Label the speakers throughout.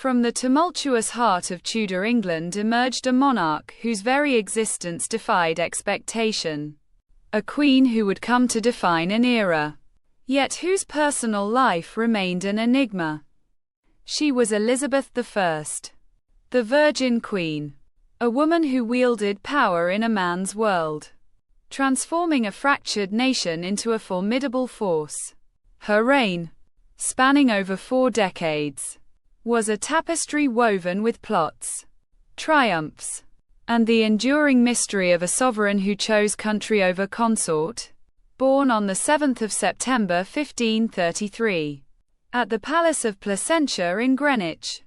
Speaker 1: From the tumultuous heart of Tudor England emerged a monarch whose very existence defied expectation. A queen who would come to define an era, yet whose personal life remained an enigma. She was Elizabeth I, the Virgin Queen, a woman who wielded power in a man's world, transforming a fractured nation into a formidable force. Her reign, spanning over 4 decades, was a tapestry woven with plots, triumphs, and the enduring mystery of a sovereign who chose country over consort. Born on the 7th of September 1533, at the Palace of Placentia in Greenwich,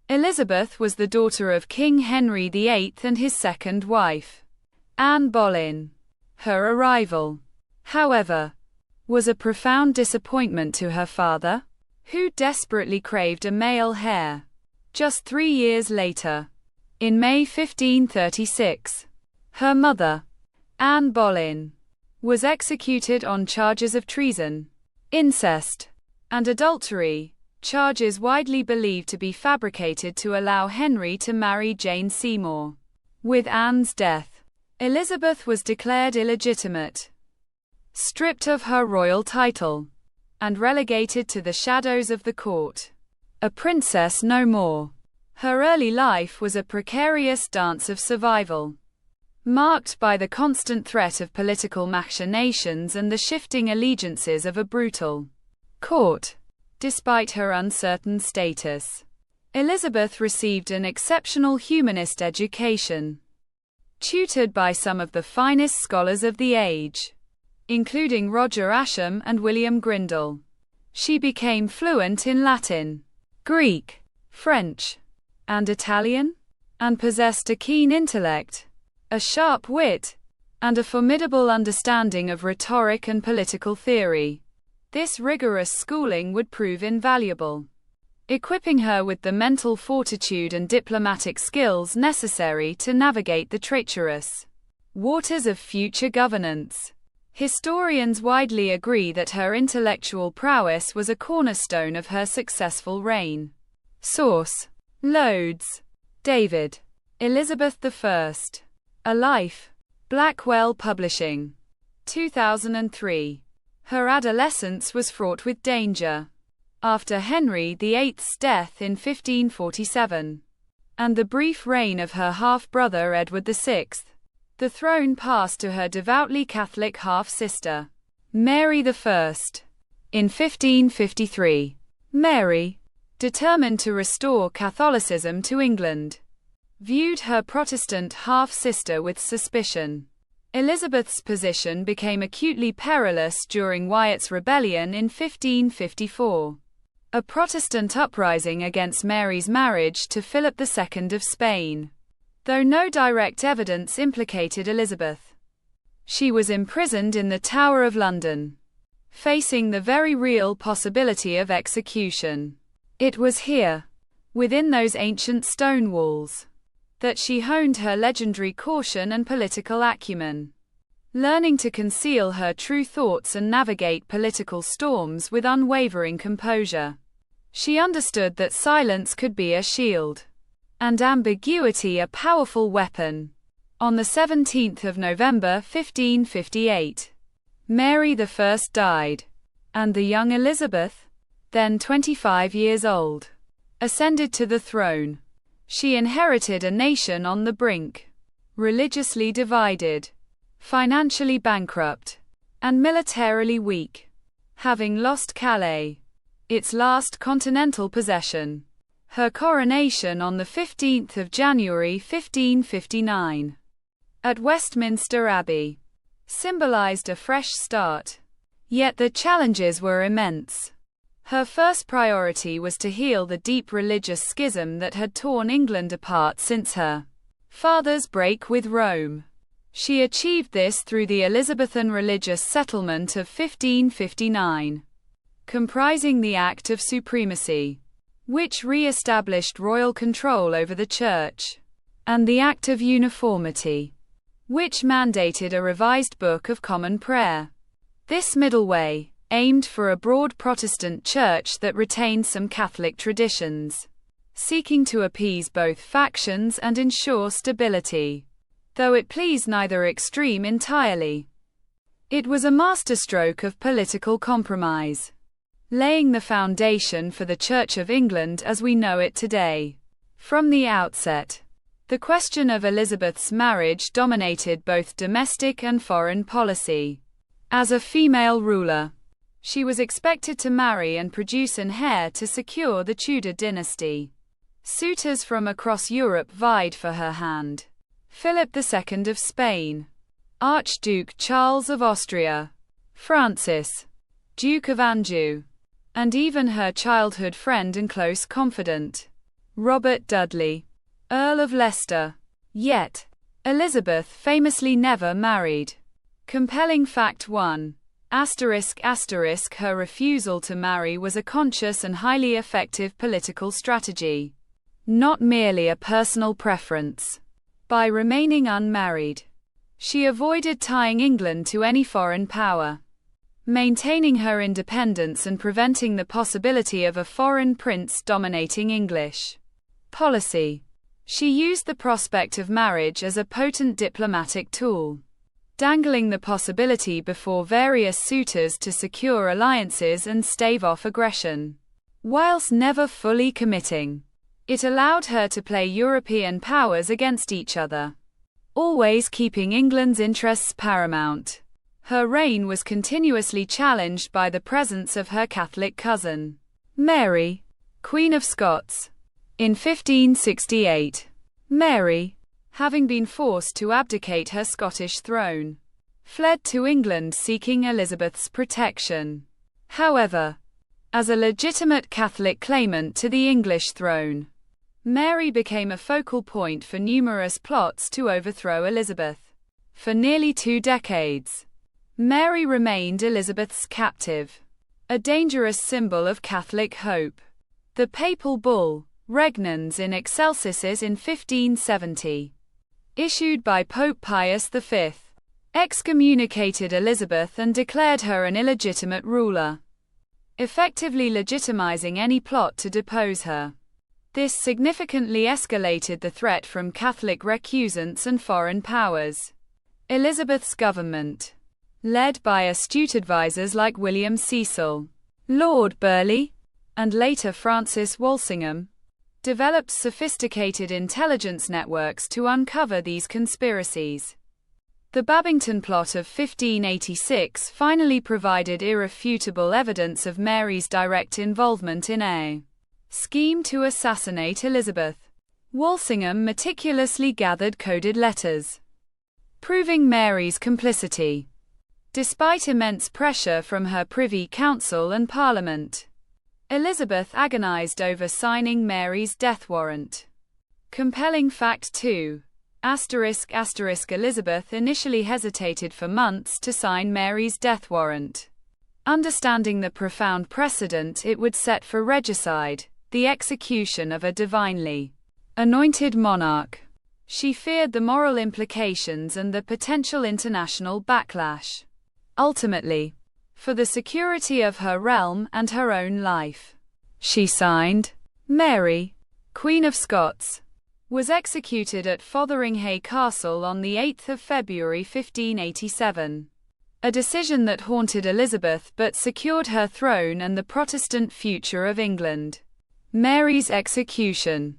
Speaker 1: Elizabeth was the daughter of King Henry VIII and his second wife, Anne Boleyn. Her arrival, however, was a profound disappointment to her father, who desperately craved a male heir. Just 3 years later, in May 1536, her mother, Anne Boleyn, was executed on charges of treason, incest, and adultery, charges widely believed to be fabricated to allow Henry to marry Jane Seymour. With Anne's death, Elizabeth was declared illegitimate, stripped of her royal title, and relegated to the shadows of the court. A princess no more. Her early life was a precarious dance of survival, marked by the constant threat of political machinations and the shifting allegiances of a brutal court. Despite her uncertain status, Elizabeth received an exceptional humanist education, tutored by some of the finest scholars of the age, including Roger Ascham and William Grindal. She became fluent in Latin, Greek, French, and Italian, and possessed a keen intellect, a sharp wit, and a formidable understanding of rhetoric and political theory. This rigorous schooling would prove invaluable, equipping her with the mental fortitude and diplomatic skills necessary to navigate the treacherous waters of future governance. Historians widely agree that her intellectual prowess was a cornerstone of her successful reign. Source: Lodes, David. Elizabeth I. A Life. Blackwell Publishing. 2003. Her adolescence was fraught with danger. After Henry VIII's death in 1547, and the brief reign of her half-brother Edward VI, the throne passed to her devoutly Catholic half-sister, Mary I. In 1553, Mary, determined to restore Catholicism to England, viewed her Protestant half-sister with suspicion. Elizabeth's position became acutely perilous during Wyatt's rebellion in 1554, a Protestant uprising against Mary's marriage to Philip II of Spain. Though no direct evidence implicated Elizabeth, she was imprisoned in the Tower of London, facing the very real possibility of execution. It was here, within those ancient stone walls, that she honed her legendary caution and political acumen, learning to conceal her true thoughts and navigate political storms with unwavering composure. She understood that silence could be a shield, and ambiguity a powerful weapon. On the 17th of November 1558, Mary I died, and the young Elizabeth, then 25 years old, ascended to the throne. She inherited a nation on the brink, religiously divided, financially bankrupt, and militarily weak, having lost Calais, its last continental possession. Her coronation on the 15th of January 1559, at Westminster Abbey, symbolized a fresh start. Yet the challenges were immense. Her first priority was to heal the deep religious schism that had torn England apart since her father's break with Rome. She achieved this through the Elizabethan religious settlement of 1559, comprising the Act of Supremacy, which re-established royal control over the Church, and the Act of Uniformity, which mandated a revised Book of Common Prayer. This middle way aimed for a broad Protestant church that retained some Catholic traditions. seeking to appease both factions and ensure stability, though it pleased neither extreme entirely. It was a masterstroke of political compromise, laying the foundation for the Church of England as we know it today. From the outset, the question of Elizabeth's marriage dominated both domestic and foreign policy. As a female ruler, she was expected to marry and produce an heir to secure the Tudor dynasty. Suitors from across Europe vied for her hand. Philip II of Spain, Archduke Charles of Austria, Francis, Duke of Anjou, and even her childhood friend and close confidant, Robert Dudley, Earl of Leicester. Yet, Elizabeth famously never married. Compelling fact 1. Her refusal to marry was a conscious and highly effective political strategy, not merely a personal preference. By remaining unmarried, she avoided tying England to any foreign power, maintaining her independence and preventing the possibility of a foreign prince dominating English policy. She used the prospect of marriage as a potent diplomatic tool, dangling the possibility before various suitors to secure alliances and stave off aggression. Whilst never fully committing, it allowed her to play European powers against each other, always keeping England's interests paramount. Her reign was continuously challenged by the presence of her Catholic cousin, Mary, Queen of Scots. In 1568, Mary, having been forced to abdicate her Scottish throne, fled to England seeking Elizabeth's protection. However, as a legitimate Catholic claimant to the English throne, Mary became a focal point for numerous plots to overthrow Elizabeth. For nearly 2 decades, Mary remained Elizabeth's captive, a dangerous symbol of Catholic hope. The papal bull, Regnans in Excelsis in 1570, issued by Pope Pius V, excommunicated Elizabeth and declared her an illegitimate ruler, effectively legitimizing any plot to depose her. This significantly escalated the threat from Catholic recusants and foreign powers. Elizabeth's government, led by astute advisors like William Cecil, Lord Burleigh, and later Francis Walsingham, developed sophisticated intelligence networks to uncover these conspiracies. The Babington Plot of 1586 finally provided irrefutable evidence of Mary's direct involvement in a scheme to assassinate Elizabeth. Walsingham meticulously gathered coded letters, proving Mary's complicity, despite immense pressure from her Privy Council and Parliament. Elizabeth agonized over signing Mary's death warrant. Compelling fact 2. Elizabeth initially hesitated for months to sign Mary's death warrant, understanding the profound precedent it would set for regicide, the execution of a divinely anointed monarch. She feared the moral implications and the potential international backlash. Ultimately, for the security of her realm and her own life, she signed. Mary, Queen of Scots, was executed at Fotheringhay Castle on the 8th of February 1587. A decision that haunted Elizabeth but secured her throne and the Protestant future of England. Mary's execution,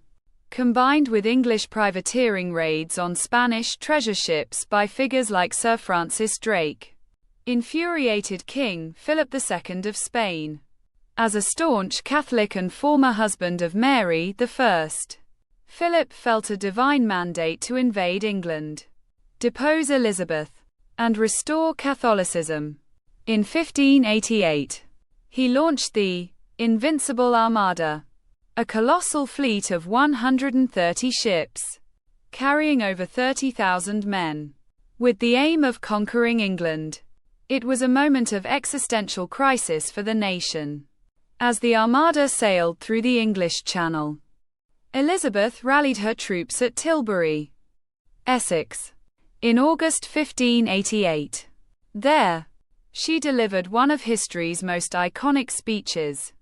Speaker 1: combined with English privateering raids on Spanish treasure ships by figures like Sir Francis Drake, infuriated King Philip II of Spain. As a staunch Catholic and former husband of Mary I, Philip felt a divine mandate to invade England, depose Elizabeth, and restore Catholicism. In 1588, he launched the Invincible Armada, a colossal fleet of 130 ships, carrying over 30,000 men, with the aim of conquering England. It was a moment of existential crisis for the nation. As the Armada sailed through the English Channel, Elizabeth rallied her troops at Tilbury, Essex, in August 1588. There, she delivered one of history's most iconic speeches,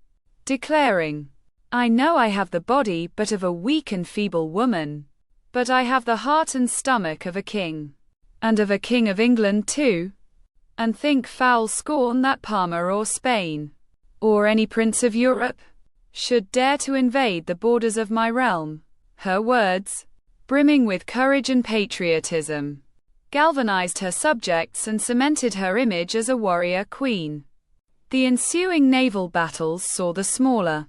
Speaker 1: declaring, I know I have the body but of a weak and feeble woman, but I have the heart and stomach of a king, and of a king of England too, and think foul scorn that Parma or Spain, or any prince of Europe, should dare to invade the borders of my realm. Her words, brimming with courage and patriotism, galvanized her subjects and cemented her image as a warrior queen. The ensuing naval battles saw the smaller,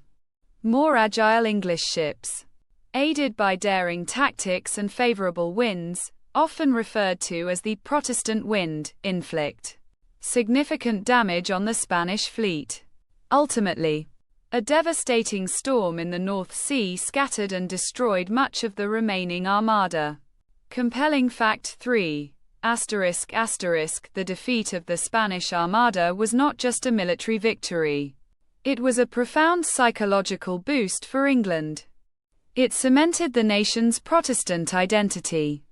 Speaker 1: more agile English ships, aided by daring tactics and favorable winds, often referred to as the Protestant wind, inflict significant damage on the Spanish fleet. Ultimately, a devastating storm in the North Sea scattered and destroyed much of the remaining armada. Compelling fact 3. The defeat of the Spanish Armada was not just a military victory. It was a profound psychological boost for England. It cemented the nation's Protestant identity,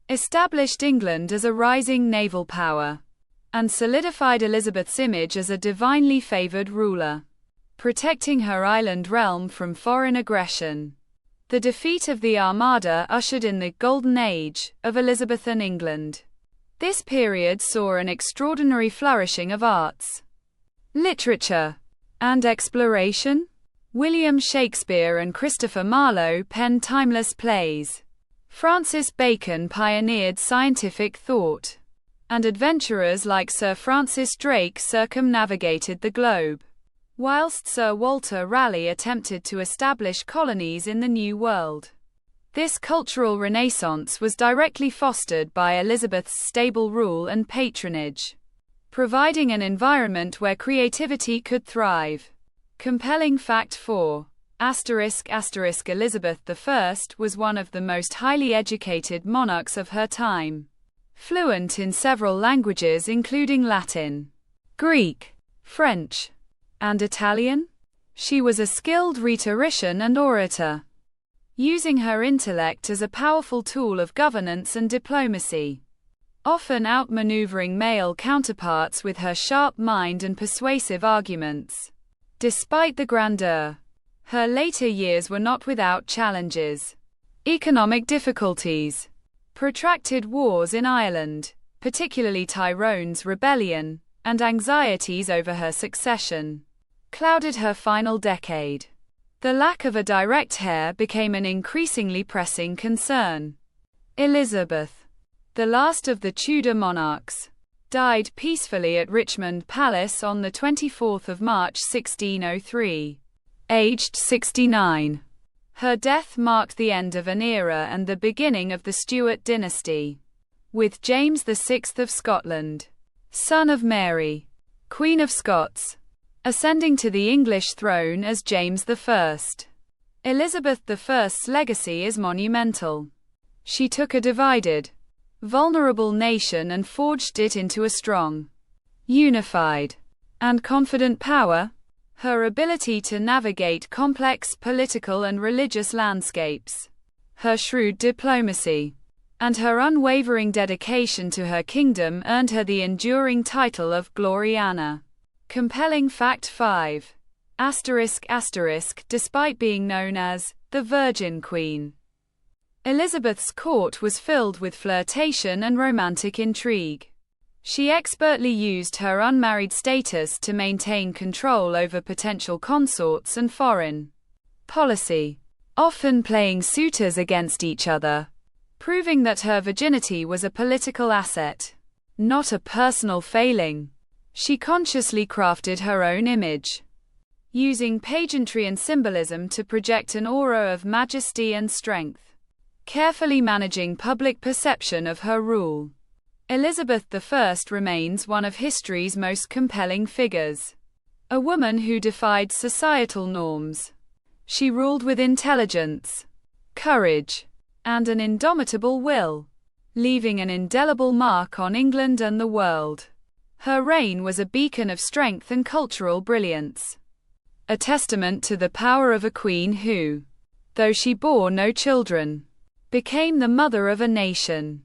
Speaker 1: established England as a rising naval power, and solidified Elizabeth's image as a divinely favored ruler, protecting her island realm from foreign aggression. The defeat of the Armada ushered in the Golden Age of Elizabethan England. This period saw an extraordinary flourishing of arts, literature, and exploration. William Shakespeare and Christopher Marlowe penned timeless plays. Francis Bacon pioneered scientific thought, and adventurers like Sir Francis Drake circumnavigated the globe, whilst Sir Walter Raleigh attempted to establish colonies in the New World. This cultural renaissance was directly fostered by Elizabeth's stable rule and patronage, providing an environment where creativity could thrive. Compelling fact 4. Elizabeth I was one of the most highly educated monarchs of her time. Fluent in several languages including Latin, Greek, French, and Italian, she was a skilled rhetorician and orator, using her intellect as a powerful tool of governance and diplomacy, often outmaneuvering male counterparts with her sharp mind and persuasive arguments. Despite the grandeur, her later years were not without challenges. Economic difficulties, protracted wars in Ireland, particularly Tyrone's rebellion, and anxieties over her succession, clouded her final decade. The lack of a direct heir became an increasingly pressing concern. Elizabeth, the last of the Tudor monarchs, died peacefully at Richmond Palace on 24 March 1603, aged 69. Her death marked the end of an era and the beginning of the Stuart dynasty, with James VI of Scotland, son of Mary, Queen of Scots, ascending to the English throne as James I. Elizabeth I's legacy is monumental. She took a divided, vulnerable nation and forged it into a strong, unified, and confident power. Her ability to navigate complex political and religious landscapes, her shrewd diplomacy, and her unwavering dedication to her kingdom earned her the enduring title of Gloriana. Compelling fact 5. Despite being known as the Virgin Queen, Elizabeth's court was filled with flirtation and romantic intrigue. She expertly used her unmarried status to maintain control over potential consorts and foreign policy, often playing suitors against each other, proving that her virginity was a political asset, not a personal failing. She consciously crafted her own image, using pageantry and symbolism to project an aura of majesty and strength, carefully managing public perception of her rule. Elizabeth I remains one of history's most compelling figures. A woman who defied societal norms. She ruled with intelligence, courage, and an indomitable will, leaving an indelible mark on England and the world. Her reign was a beacon of strength and cultural brilliance, a testament to the power of a queen who, though she bore no children, became the mother of a nation.